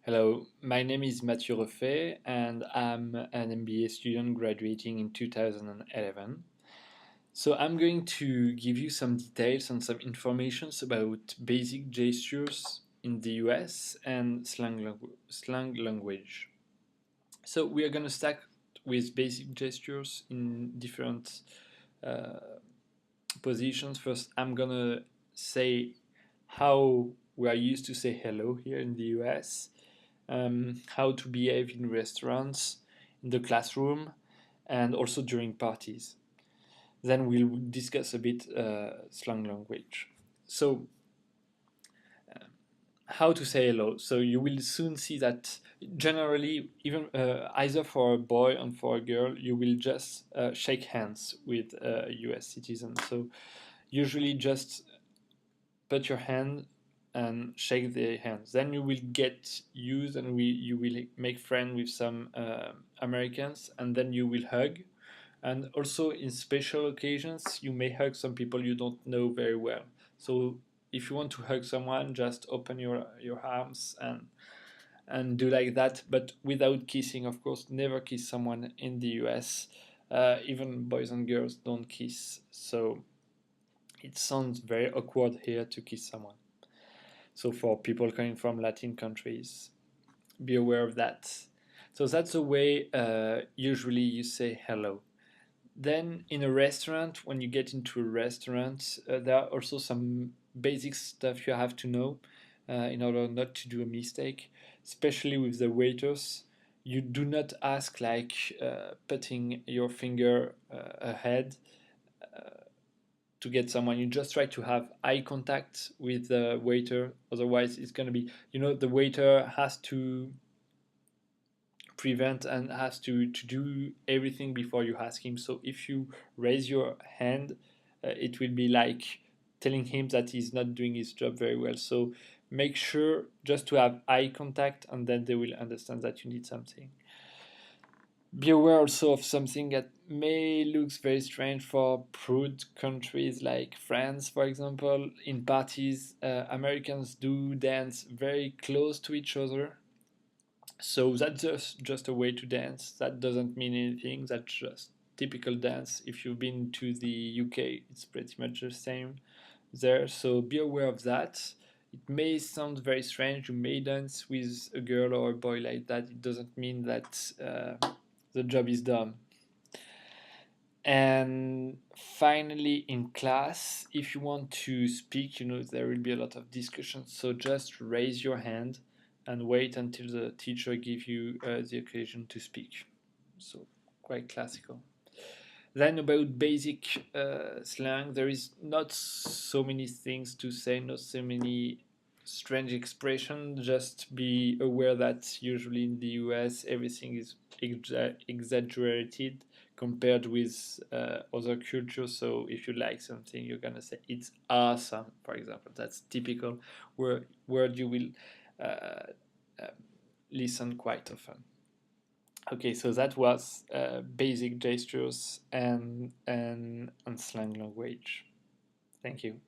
Hello, my name is Mathieu Refait and I'm an MBA student graduating in 2011. So I'm going to give you some details and some informations about basic gestures in the US and slang language. So we are going to start with basic gestures in different uh, positions. First, I'm going to say how we are used to say hello here in the US, how to behave in restaurants, in the classroom, and also during parties. Then we'll discuss a bit slang language. So, how to say hello. So you will soon see that generally, even either for a boy and for a girl, you will just shake hands with a US citizen. So usually just put your hand and shake their hands. Then you will get used and you will make friends with some Americans, and then you will hug. And also in special occasions, you may hug some people you don't know very well. So if you want to hug someone, just open your arms and do like that, but without kissing, of course. Never kiss someone in the US. Even boys and girls don't kiss. So it sounds very awkward here to kiss someone. So for people coming from Latin countries, be aware of that. So that's the way usually you say hello. Then in a restaurant, when you get into a restaurant, there are also some basic stuff you have to know in order not to do a mistake, especially with the waiters. You do not ask like putting your finger ahead to get someone. You just try to have eye contact with the waiter. Otherwise, it's going to be, the waiter has to prevent and has to do everything before you ask him. So if you raise your hand, it will be like telling him that he's not doing his job very well. So make sure just to have eye contact, and then they will understand that you need something. Be aware also of something that may look very strange for prude countries like France, for example. In parties, Americans do dance very close to each other. So that's just a way to dance. That doesn't mean anything. That's just typical dance. If you've been to the UK, it's pretty much the same there. So be aware of that. It may sound very strange. You may dance with a girl or a boy like that. It doesn't mean that the job is done. And finally, in class, if you want to speak, there will be a lot of discussion. So just raise your hand and wait until the teacher gives you the occasion to speak. So quite classical. Then about basic slang, there is not so many things to say, not so many strange expressions. Just be aware that usually in the US everything is exaggerated compared with other cultures. So if you like something, you're gonna say it's awesome, for example. That's typical word you will uh, uh, listen quite often. Okay, so that was basic gestures and slang language. Thank you.